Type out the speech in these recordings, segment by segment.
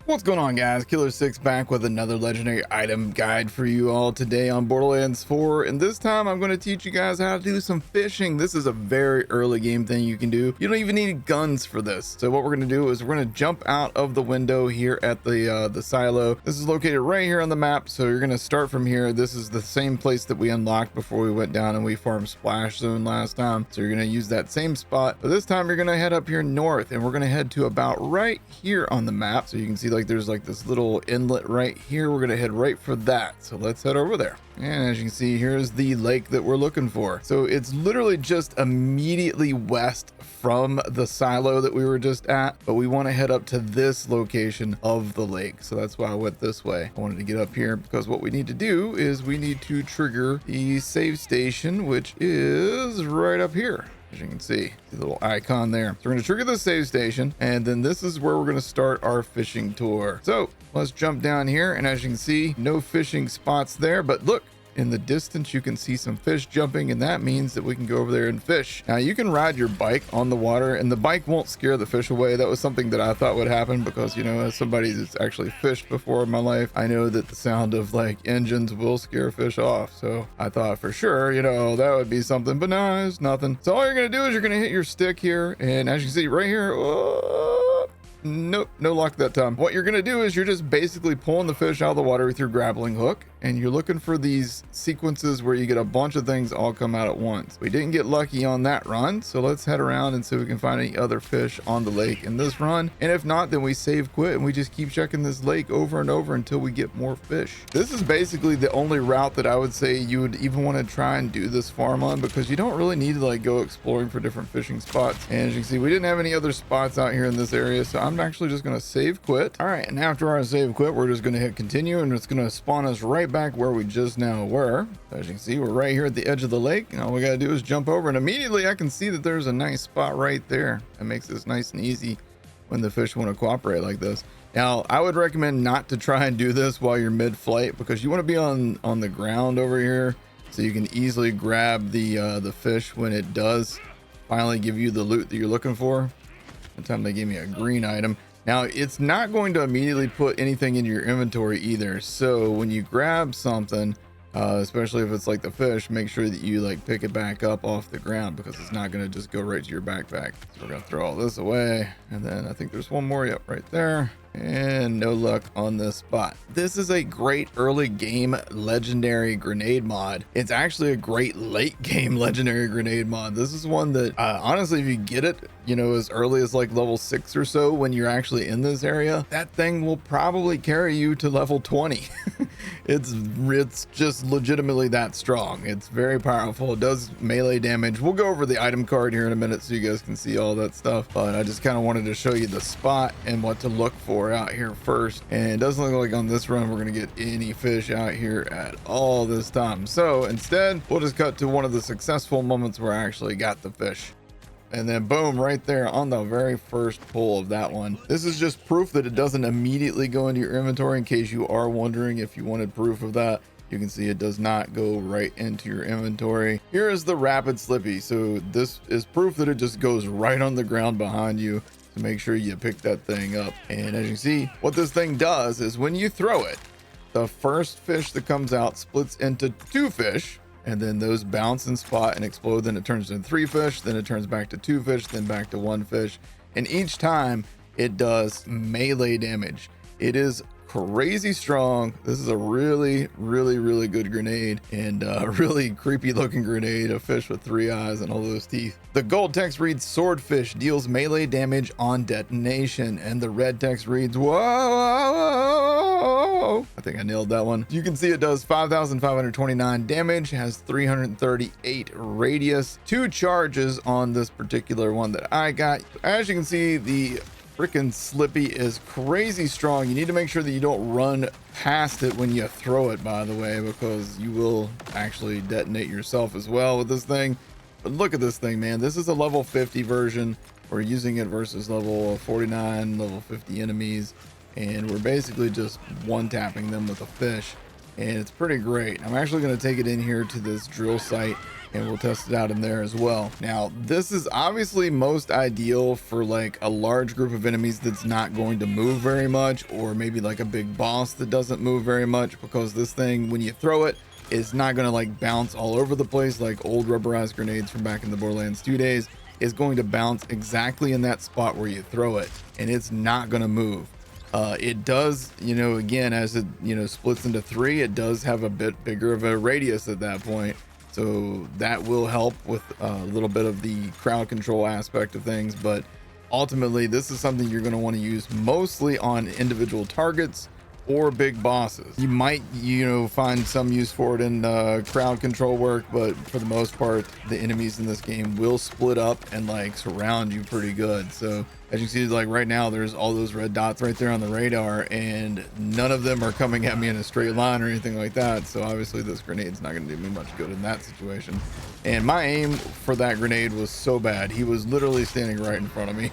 What's going on, guys? Killer6 back with another legendary item guide for you all today on Borderlands 4, and this time I'm going to teach you guys how to do some fishing. This is a very early game thing you can do. You don't even need guns for this. So what we're going to do is we're going to jump out of the window here at the silo. This is located right here on the map, so you're going to start from here. This is the same place that we unlocked before we went down and we farmed Splash Zone last time, so you're going to use that same spot, but this time you're going to head up here north, and we're going to head to about right here on the map. So you can see like there's like this little inlet right here. We're gonna head right for that, so let's head over there. And as you can see, here's the lake that we're looking for. So it's literally just immediately west from the silo that we were just at, but we want to head up to this location of the lake, so that's why I went this way. I wanted to get up here because what we need to do is we need to trigger the save station, which is right up here. As you can see, the little icon there. So we're going to trigger the save station, and then this is where we're going to start our fishing tour. So let's jump down here, and as you can see, no fishing spots there, but look, in the distance you can see some fish jumping, and that means that we can go over there and fish. Now you can ride your bike on the water, and the bike won't scare the fish away. That was something that I thought would happen because, you know, as somebody that's actually fished before in my life, I know that the sound of like engines will scare fish off. So I thought for sure, you know, that would be something, but no, it's nothing. So all you're gonna do is you're gonna hit your stick here, and as you can see right here, nope, no luck that time. What you're gonna do is you're just basically pulling the fish out of the water with your grappling hook, and you're looking for these sequences where you get a bunch of things all come out at once. We didn't get lucky on that run, so let's head around and see if we can find any other fish on the lake in this run, and if not, then we save quit and we just keep checking this lake over and over until we get more fish. This is basically the only route that I would say you would even want to try and do this farm on, because you don't really need to like go exploring for different fishing spots. And as you can see, we didn't have any other spots out here in this area, so I'm actually just going to save quit. All right, and after our save quit, we're just going to hit continue, and it's going to spawn us right back where we just now were. As you can see, we're right here at the edge of the lake, and all we got to do is jump over, and immediately I can see that there's a nice spot right there. That makes this nice and easy when the fish want to cooperate like this. Now I would recommend not to try and do this while you're mid-flight, because you want to be on the ground over here so you can easily grab the fish when it does finally give you the loot that you're looking for. One time they gave me a green item. Now it's not going to immediately put anything in your inventory either, so when you grab something, especially if it's like the fish, make sure that you like pick it back up off the ground, because it's not going to just go right to your backpack. So we're going to throw all this away, and then I think there's one more, yep, right there. And no luck on this spot. This is a great early game legendary grenade mod. It's actually a great late game legendary grenade mod. This is one that honestly, if you get it, you know, as early as like level 6 or so, when you're actually in this area, that thing will probably carry you to level 20. It's just legitimately that strong. It's very powerful. It does melee damage. We'll go over the item card here in a minute so you guys can see all that stuff, but I just kind of wanted to show you the spot and what to look for out here first. And it doesn't look like on this run we're gonna get any fish out here at all this time, so instead we'll just cut to one of the successful moments where I actually got the fish. And then boom, right there on the very first pull of that one. This is just proof that it doesn't immediately go into your inventory, in case you are wondering if you wanted proof of that. You can see it does not go right into your inventory. Here is the rapid Slippy. So this is proof that it just goes right on the ground behind you. So make sure you pick that thing up. And as you can see, what this thing does is when you throw it, the first fish that comes out splits into 2 fish, and then those bounce and spot and explode. Then it turns into 3 fish, then it turns back to 2 fish, then back to 1 fish. And each time it does melee damage. It is crazy strong. This is a really good grenade, and a really creepy looking grenade. A fish with 3 eyes and all those teeth. The gold text reads swordfish deals melee damage on detonation, and the red text reads whoa. I think I nailed that one. You can see it does 5,529 damage, has 338 radius, 2 charges on this particular one that I got. As you can see, the freaking Slippy is crazy strong. You need to make sure that you don't run past it when you throw it, by the way, because you will actually detonate yourself as well with this thing. But look at this thing, man. This is a level 50 version. We're using it versus level 49, level 50 enemies, and we're basically just one-tapping them with a fish, and it's pretty great. I'm actually going to take it in here to this drill site and we'll test it out in there as well. Now, this is obviously most ideal for like a large group of enemies that's not going to move very much, or maybe like a big boss that doesn't move very much, because this thing, when you throw it, it's not going to like bounce all over the place like old rubberized grenades from back in the Borderlands 2 days. It's going to bounce exactly in that spot where you throw it, and it's not going to move. It does, you know, again, as it, you know, splits into 3, it does have a bit bigger of a radius at that point. So that will help with a little bit of the crowd control aspect of things. But ultimately, this is something you're going to want to use mostly on individual targets or big bosses. You might, you know, find some use for it in crowd control work, but for the most part, the enemies in this game will split up and like surround you pretty good. So as you see, like right now, there's all those red dots right there on the radar, and none of them are coming at me in a straight line or anything like that. So obviously this grenade's not going to do me much good in that situation. And my aim for that grenade was so bad. He was literally standing right in front of me.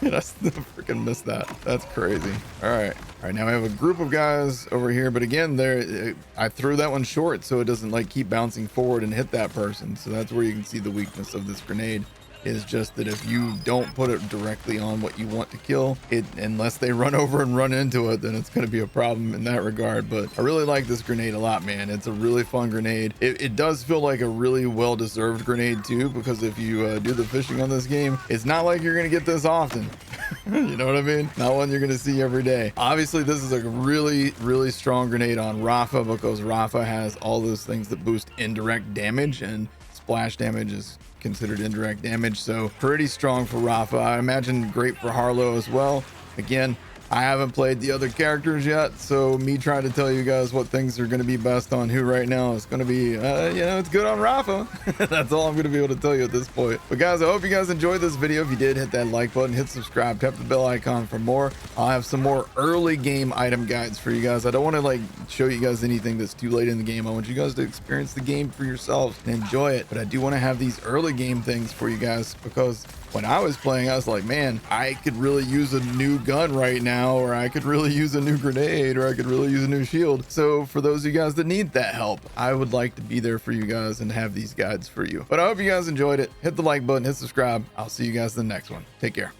And I still freaking missed that. That's crazy. All right, now we have a group of guys over here, but again, I threw that one short so it doesn't like keep bouncing forward and hit that person. So that's where you can see the weakness of this grenade, is just that if you don't put it directly on what you want to kill it, unless they run over and run into it, then it's going to be a problem in that regard. But I really like this grenade a lot, man. It's a really fun grenade. It does feel like a really well-deserved grenade too, because if you do the fishing on this game, it's not like you're going to get this often. You know what I mean? Not one you're going to see every day. Obviously, this is a really strong grenade on Rafa, because Rafa has all those things that boost indirect damage, and splash damage is considered indirect damage. So pretty strong for Rafa. I imagine great for Harlow as well. Again, I haven't played the other characters yet, so me trying to tell you guys what things are going to be best on who right now is going to be, you know, it's good on Rafa. That's all I'm going to be able to tell you at this point. But guys, I hope you guys enjoyed this video. If you did, hit that like button, hit subscribe, tap the bell icon for more. I'll have some more early game item guides for you guys. I don't want to like show you guys anything that's too late in the game. I want you guys to experience the game for yourselves and enjoy it. But I do want to have these early game things for you guys, because when I was playing, I was like, man, I could really use a new gun right now, or I could really use a new grenade, or I could really use a new shield. So for those of you guys that need that help, I would like to be there for you guys and have these guides for you. But I hope you guys enjoyed it. Hit the like button, hit subscribe. I'll see you guys in the next one. Take care.